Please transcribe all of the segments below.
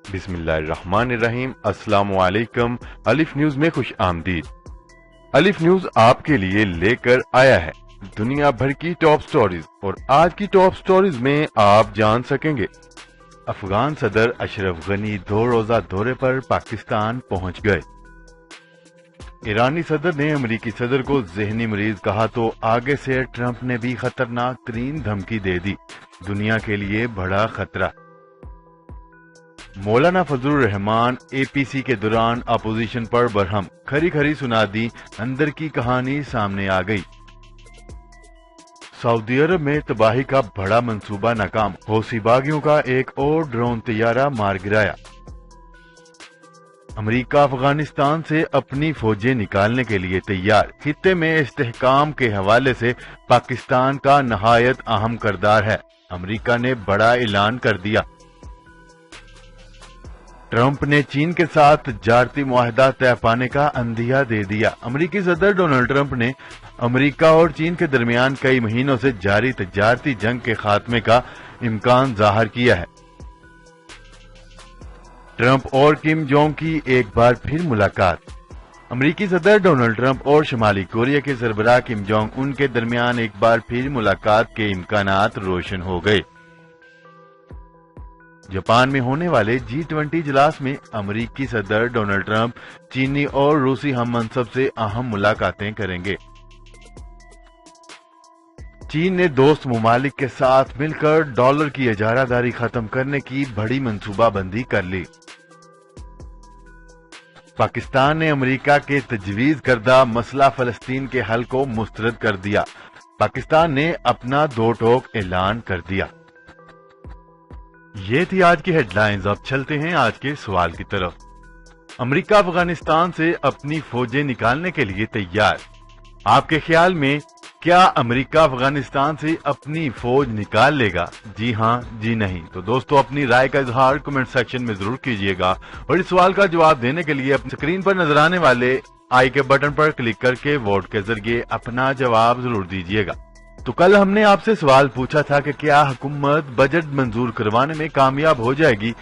بسم اللہ الرحمن الرحیم۔ السلام علیکم۔ الف نیوز میں خوش آمدید۔ الف نیوز آپ کے لیے لے کر آیا ہے دنیا بھر کی ٹاپ سٹوریز، اور آج کی ٹاپ سٹوریز میں آپ جان سکیں گے افغان صدر اشرف غنی 2 روزہ دورے پر پاکستان پہنچ گئے۔ ایرانی صدر نے امریکی صدر کو ذہنی مریض کہا تو آگے سے ٹرمپ نے بھی خطرناک ترین دھمکی دے دی، دنیا کے لیے بڑا خطرہ۔ مولانا فضل الرحمان اے پی سی کے دوران اپوزیشن پر برہم، کھری کھری سنا دی، اندر کی کہانی سامنے آ گئی۔ سعودی عرب میں تباہی کا بڑا منصوبہ ناکام، حوثی باغیوں کا ایک اور ڈرون طیارہ مار گرایا۔ امریکہ افغانستان سے اپنی فوجیں نکالنے کے لیے تیار، خطے میں استحکام کے حوالے سے پاکستان کا نہایت اہم کردار ہے، امریکہ نے بڑا اعلان کر دیا۔ ٹرمپ نے چین کے ساتھ تجارتی معاہدہ طے پانے کا عندیہ دے دیا۔ امریکی صدر ڈونلڈ ٹرمپ نے امریکہ اور چین کے درمیان کئی مہینوں سے جاری تجارتی جنگ کے خاتمے کا امکان ظاہر کیا ہے۔ ٹرمپ اور کم جونگ کی ایک بار پھر ملاقات۔ امریکی صدر ڈونلڈ ٹرمپ اور شمالی کوریا کے سربراہ کم جونگ ان کے درمیان ایک بار پھر ملاقات کے امکانات روشن ہو گئے۔ جاپان میں ہونے والے G20 اجلاس میں امریکی صدر ڈونلڈ ٹرمپ چینی اور روسی ہم منصب سے اہم ملاقاتیں کریں گے۔ چین نے دوست ممالک کے ساتھ مل کر ڈالر کی اجارہ داری ختم کرنے کی بڑی منصوبہ بندی کر لی۔ پاکستان نے امریکہ کے تجویز کردہ مسئلہ فلسطین کے حل کو مسترد کر دیا۔ پاکستان نے اپنا دو ٹوک اعلان کر دیا۔ یہ تھی آج کی ہیڈ لائنز۔ اب چلتے ہیں آج کے سوال کی طرف۔ امریکہ افغانستان سے اپنی فوجیں نکالنے کے لیے تیار، آپ کے خیال میں کیا امریکہ افغانستان سے اپنی فوج نکال لے گا؟ جی ہاں، جی نہیں؟ تو دوستو اپنی رائے کا اظہار کمنٹ سیکشن میں ضرور کیجئے گا، اور اس سوال کا جواب دینے کے لیے اپنی سکرین پر نظر آنے والے آئی کے بٹن پر کلک کر کے ووٹ کے ذریعے اپنا جواب ضرور دیجئے گا۔ تو کل ہم نے آپ سے سوال پوچھا تھا کہ کیا حکومت بجٹ منظور کروانے میں کامیاب ہو جائے گی؟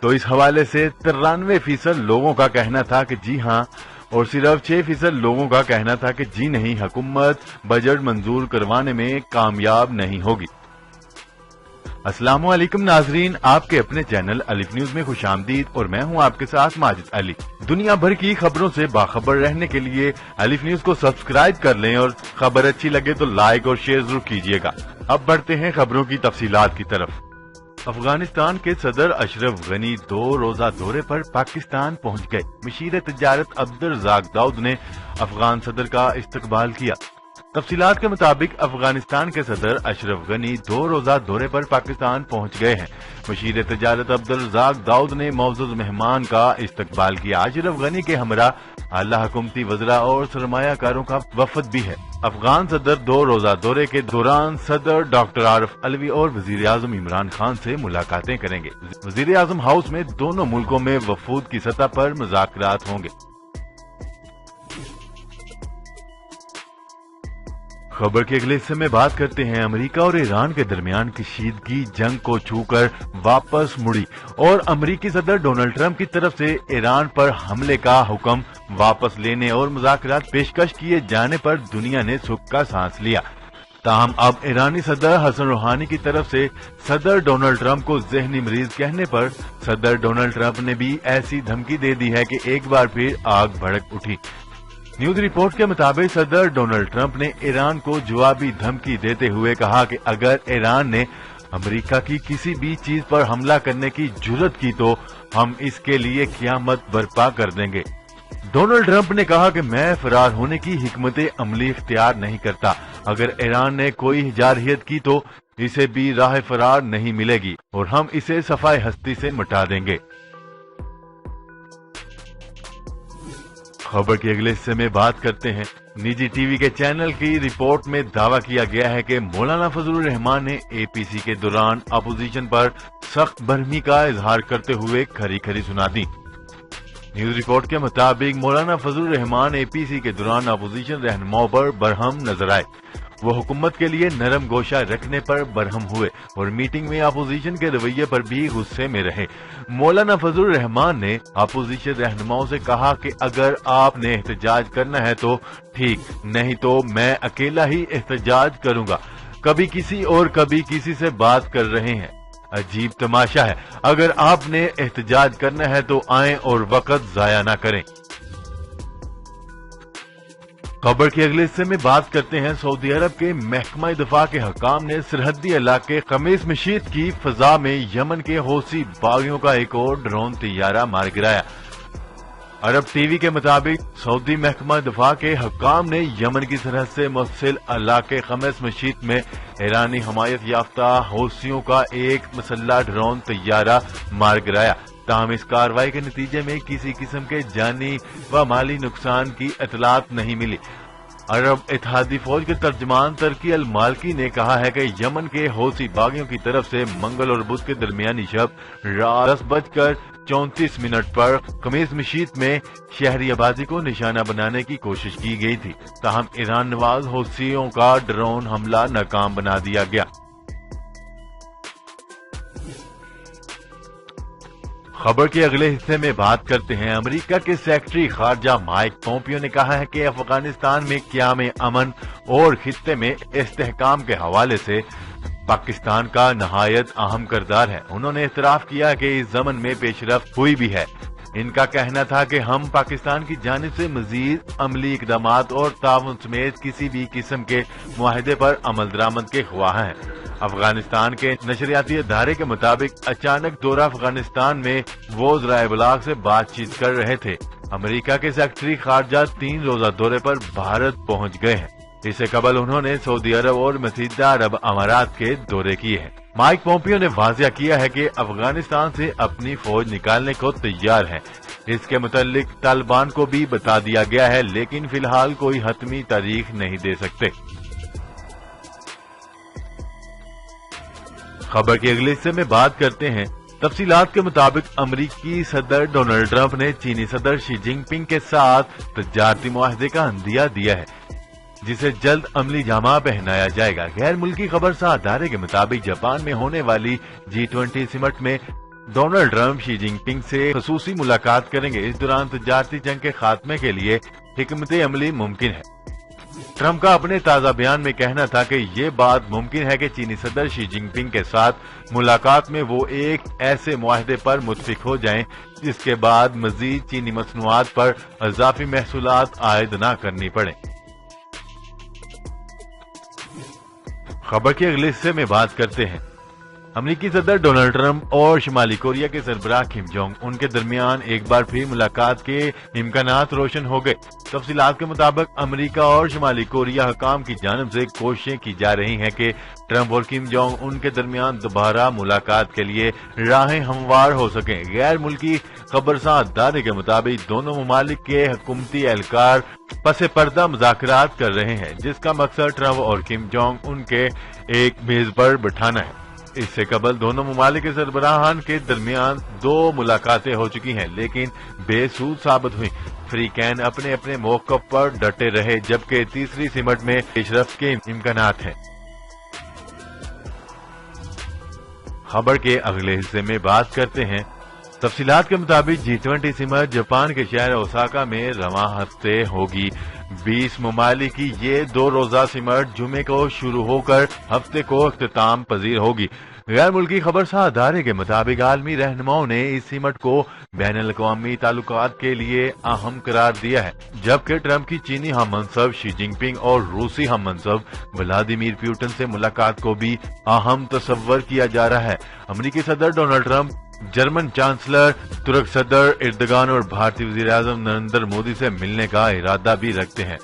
تو اس حوالے سے 93% لوگوں کا کہنا تھا کہ جی ہاں، اور صرف 6% لوگوں کا کہنا تھا کہ جی نہیں، حکومت بجٹ منظور کروانے میں کامیاب نہیں ہوگی۔ السلام علیکم ناظرین، آپ کے اپنے چینل الف نیوز میں خوش آمدید، اور میں ہوں آپ کے ساتھ ماجد علی۔ دنیا بھر کی خبروں سے باخبر رہنے کے لیے الف نیوز کو سبسکرائب کر لیں، اور خبر اچھی لگے تو لائک اور شیئر ضرور کیجیے گا۔ اب بڑھتے ہیں خبروں کی تفصیلات کی طرف۔ افغانستان کے صدر اشرف غنی 2 روزہ دورے پر پاکستان پہنچ گئے۔ مشیر تجارت عبدالرزاق داؤد نے افغان صدر کا استقبال کیا۔ تفصیلات کے مطابق افغانستان کے صدر اشرف غنی 2 روزہ دورے پر پاکستان پہنچ گئے ہیں۔ مشیر تجارت عبدالرزاق داؤد نے معزز مہمان کا استقبال کیا۔ اشرف غنی کے ہمراہ اعلی حکومتی وزراء اور سرمایہ کاروں کا وفد بھی ہے۔ افغان صدر 2 روزہ دورے کے دوران صدر ڈاکٹر عارف علوی اور وزیر اعظم عمران خان سے ملاقاتیں کریں گے۔ وزیر اعظم ہاؤس میں دونوں ملکوں میں وفود کی سطح پر مذاکرات ہوں گے۔ خبر کے اگلے حصے میں بات کرتے ہیں امریکہ اور ایران کے درمیان کشیدگی جنگ کو چھو کر واپس مڑی، اور امریکی صدر ڈونلڈ ٹرمپ کی طرف سے ایران پر حملے کا حکم واپس لینے اور مذاکرات پیشکش کیے جانے پر دنیا نے سکھ کا سانس لیا۔ تاہم اب ایرانی صدر حسن روحانی کی طرف سے صدر ڈونلڈ ٹرمپ کو ذہنی مریض کہنے پر صدر ڈونلڈ ٹرمپ نے بھی ایسی دھمکی دے دی ہے کہ ایک بار پھر آگ بھڑک اٹھی۔ نیوز رپورٹ کے مطابق صدر ڈونلڈ ٹرمپ نے ایران کو جوابی دھمکی دیتے ہوئے کہا کہ اگر ایران نے امریکہ کی کسی بھی چیز پر حملہ کرنے کی جرات کی تو ہم اس کے لیے قیامت برپا کر دیں گے۔ ڈونلڈ ٹرمپ نے کہا کہ میں فرار ہونے کی حکمت عملی اختیار نہیں کرتا، اگر ایران نے کوئی جارحیت کی تو اسے بھی راہ فرار نہیں ملے گی، اور ہم اسے صفحہ ہستی سے مٹا دیں گے۔ خبر کے اگلے حصے میں بات کرتے ہیں نجی ٹی وی کے چینل کی رپورٹ میں دعویٰ کیا گیا ہے کہ مولانا فضل الرحمان نے اے پی سی کے دوران اپوزیشن پر سخت برہمی کا اظہار کرتے ہوئے کھری کھری سنا دی۔ نیوز رپورٹ کے مطابق مولانا فضل الرحمان اے پی سی کے دوران اپوزیشن رہنماؤں پر برہم نظر آئے۔ وہ حکومت کے لیے نرم گوشہ رکھنے پر برہم ہوئے اور میٹنگ میں اپوزیشن کے رویے پر بھی غصے میں رہے۔ مولانا فضل الرحمان نے اپوزیشن رہنماؤں سے کہا کہ اگر آپ نے احتجاج کرنا ہے تو ٹھیک، نہیں تو میں اکیلا ہی احتجاج کروں گا۔ کبھی کسی اور کبھی کسی سے بات کر رہے ہیں، عجیب تماشا ہے۔ اگر آپ نے احتجاج کرنا ہے تو آئیں اور وقت ضائع نہ کریں۔ خبر کے اگلے حصے میں بات کرتے ہیں سعودی عرب کے محکمہ دفاع کے حکام نے سرحدی علاقے قمیص مشیط کی فضا میں یمن کے حوثی باغیوں کا ایک اور ڈرون طیارہ مار گرایا۔ عرب ٹی وی کے مطابق سعودی محکمہ دفاع کے حکام نے یمن کی سرحد سے متصل علاقے قمیص مشیط میں ایرانی حمایت یافتہ حوثیوں کا ایک مسلح ڈرون طیارہ مار گرایا۔ تاہم اس کارروائی کے نتیجے میں کسی قسم کے جانی و مالی نقصان کی اطلاعات نہیں ملی۔ عرب اتحادی فوج کے ترجمان ترکی المالکی نے کہا ہے کہ یمن کے حوثی باغیوں کی طرف سے منگل اور بدھ کے درمیانی شب رات 10:34 پر قمیص مشیط میں شہری آبادی کو نشانہ بنانے کی کوشش کی گئی تھی، تاہم ایران نواز حوثیوں کا ڈرون حملہ ناکام بنا دیا گیا۔ خبر کے اگلے حصے میں بات کرتے ہیں امریکہ کے سیکرٹری خارجہ مائک پومپیو نے کہا ہے کہ افغانستان میں قیام امن اور خطے میں استحکام کے حوالے سے پاکستان کا نہایت اہم کردار ہے۔ انہوں نے اعتراف کیا کہ اس ضمن میں پیش رفت ہوئی بھی ہے۔ ان کا کہنا تھا کہ ہم پاکستان کی جانب سے مزید عملی اقدامات اور تعاون سمیت کسی بھی قسم کے معاہدے پر عمل درآمد کے خواہاں ہیں۔ افغانستان کے نشریاتی ادارے کے مطابق اچانک دورہ افغانستان میں وہ ذرائع ابلاغ سے بات چیت کر رہے تھے۔ امریکہ کے سیکرٹری خارجہ 3 روزہ دورے پر بھارت پہنچ گئے ہیں۔ اس سے قبل انہوں نے سعودی عرب اور متحدہ عرب امارات کے دورے کیے ہیں۔ مائک پومپیو نے واضح کیا ہے کہ افغانستان سے اپنی فوج نکالنے کو تیار ہے۔ اس کے متعلق طالبان کو بھی بتا دیا گیا ہے، لیکن فی الحال کوئی حتمی تاریخ نہیں دے سکتے۔ خبر کے اگلے حصے میں بات کرتے ہیں۔ تفصیلات کے مطابق امریکی صدر ڈونلڈ ٹرمپ نے چینی صدر شی جن پنگ کے ساتھ تجارتی معاہدے کا عندیہ دیا ہے، جسے جلد عملی جامہ پہنایا جائے گا۔ غیر ملکی خبرساز ادارے کے مطابق جاپان میں ہونے والی G20 سمٹ میں ڈونلڈ ٹرمپ شی جن پنگ سے خصوصی ملاقات کریں گے۔ اس دوران تجارتی جنگ کے خاتمے کے لیے حکمت عملی ممکن ہے۔ ٹرمپ کا اپنے تازہ بیان میں کہنا تھا کہ یہ بات ممکن ہے کہ چینی صدر شی جن پنگ کے ساتھ ملاقات میں وہ ایک ایسے معاہدے پر متفق ہو جائیں جس کے بعد مزید چینی مصنوعات پر اضافی محصولات عائد نہ کرنی پڑیں۔ خبر کے اگلے حصے میں بات کرتے ہیں۔ امریکی صدر ڈونلڈ ٹرمپ اور شمالی کوریا کے سربراہ کم جونگ ان کے درمیان ایک بار پھر ملاقات کے امکانات روشن ہو گئے۔ تفصیلات کے مطابق امریکہ اور شمالی کوریا حکام کی جانب سے کوششیں کی جا رہی ہیں کہ ٹرمپ اور کم جونگ ان کے درمیان دوبارہ ملاقات کے لیے راہیں ہموار ہو سکیں۔ غیر ملکی خبرساز ادارے کے مطابق دونوں ممالک کے حکومتی اہلکار پس پردہ مذاکرات کر رہے ہیں، جس کا مقصد ٹرمپ اور کم جونگ ان کے ایک میز پر بٹھانا ہے۔ اس سے قبل دونوں ممالک کے سربراہان کے درمیان 2 ملاقاتیں ہو چکی ہیں، لیکن بے سود ثابت ہوئیں۔ فریقین اپنے اپنے موقف پر ڈٹے رہے، جبکہ تیسری سمٹ میں پیش رفت کے امکانات ہیں۔ خبر کے اگلے حصے میں بات کرتے ہیں۔ تفصیلات کے مطابق G20 سمٹ جاپان کے شہر اوساکا میں رواں ہفتے ہوگی۔ 20 ممالک کی یہ 2 روزہ سمٹ جمعے کو شروع ہو کر ہفتے کو اختتام پذیر ہوگی۔ غیر ملکی خبرساز ادارے کے مطابق عالمی رہنماؤں نے اس سمٹ کو بین الاقوامی تعلقات کے لیے اہم قرار دیا ہے، جبکہ ٹرمپ کی چینی ہم منصب شی جن پنگ اور روسی ہم منصب ولادیمیر پوٹن سے ملاقات کو بھی اہم تصور کیا جا رہا ہے۔ امریکی صدر ڈونلڈ ٹرمپ، جرمن چانسلر ترک صدر اردگان اور بھارتی وزیر اعظم نریندر مودی سے ملنے کا ارادہ بھی رکھتے ہیں۔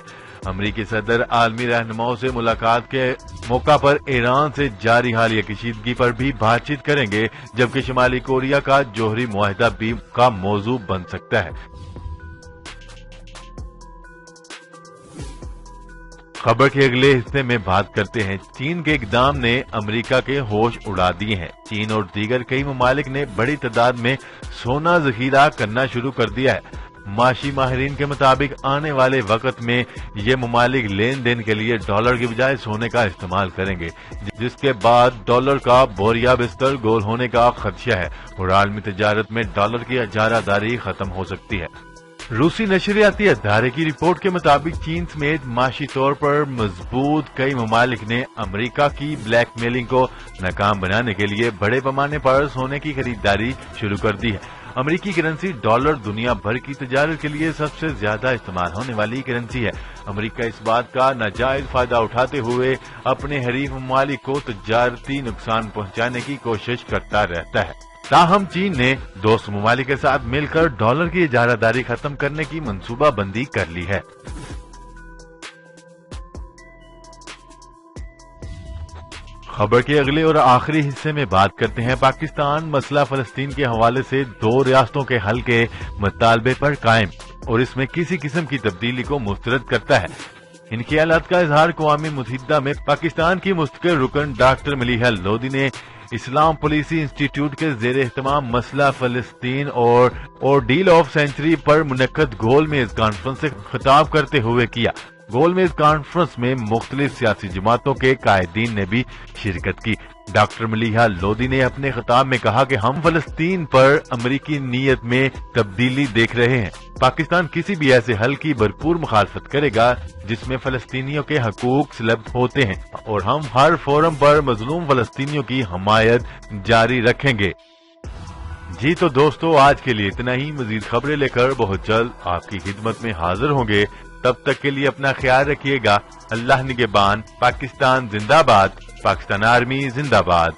امریکی صدر عالمی رہنماؤں سے ملاقات کے موقع پر ایران سے جاری حالیہ کشیدگی پر بھی بات چیت کریں گے، جبکہ شمالی کوریا کا جوہری معاہدہ بھی کا موضوع بن سکتا ہے۔ خبر کے اگلے حصے میں بات کرتے ہیں۔ چین کے اقدام نے امریکہ کے ہوش اڑا دیے ہیں۔ چین اور دیگر کئی ممالک نے بڑی تعداد میں سونا ذخیرہ کرنا شروع کر دیا ہے۔ معاشی ماہرین کے مطابق آنے والے وقت میں یہ ممالک لین دین کے لیے ڈالر کی بجائے سونے کا استعمال کریں گے، جس کے بعد ڈالر کا بوریا بستر گول ہونے کا خدشہ ہے اور عالمی تجارت میں ڈالر کی اجارہ داری ختم ہو سکتی ہے۔ روسی نشریاتی ادارے کی رپورٹ کے مطابق چین سمیت معاشی طور پر مضبوط کئی ممالک نے امریکہ کی بلیک میلنگ کو ناکام بنانے کے لیے بڑے پیمانے پر سونے کی خریداری شروع کر دی ہے۔ امریکی کرنسی ڈالر دنیا بھر کی تجارت کے لیے سب سے زیادہ استعمال ہونے والی کرنسی ہے۔ امریکہ اس بات کا ناجائز فائدہ اٹھاتے ہوئے اپنے حریف ممالک کو تجارتی نقصان پہنچانے کی کوشش کرتا رہتا ہے۔ تاہم چین نے دوست ممالک کے ساتھ مل کر ڈالر کی اجارہ داری ختم کرنے کی منصوبہ بندی کر لی ہے۔ خبر کے اگلے اور آخری حصے میں بات کرتے ہیں۔ پاکستان مسئلہ فلسطین کے حوالے سے 2 ریاستوں کے حل کے مطالبے پر قائم اور اس میں کسی قسم کی تبدیلی کو مسترد کرتا ہے۔ ان خیالات کا اظہار اقوام متحدہ میں پاکستان کی مستقل رکن ڈاکٹر ملیحہ لودھی نے اسلام پالیسی انسٹی ٹیوٹ کے زیر اہتمام مسئلہ فلسطین اور ڈیل آف سینچری پر منعقد گول میز کانفرنس سے خطاب کرتے ہوئے کیا۔ گول میز کانفرنس میں مختلف سیاسی جماعتوں کے قائدین نے بھی شرکت کی۔ ڈاکٹر ملیحہ لودھی نے اپنے خطاب میں کہا کہ ہم فلسطین پر امریکی نیت میں تبدیلی دیکھ رہے ہیں۔ پاکستان کسی بھی ایسے حل کی بھرپور مخالفت کرے گا جس میں فلسطینیوں کے حقوق سلب ہوتے ہیں اور ہم ہر فورم پر مظلوم فلسطینیوں کی حمایت جاری رکھیں گے۔ جی تو دوستو، آج کے لیے اتنا ہی۔ مزید خبریں لے کر بہت جلد آپ کی خدمت میں حاضر ہوں گے۔ تب تک کے لیے اپنا خیال رکھیے گا۔ اللہ نگہبان۔ پاکستان زندہ باد۔ پاکستان آرمی زندہ باد۔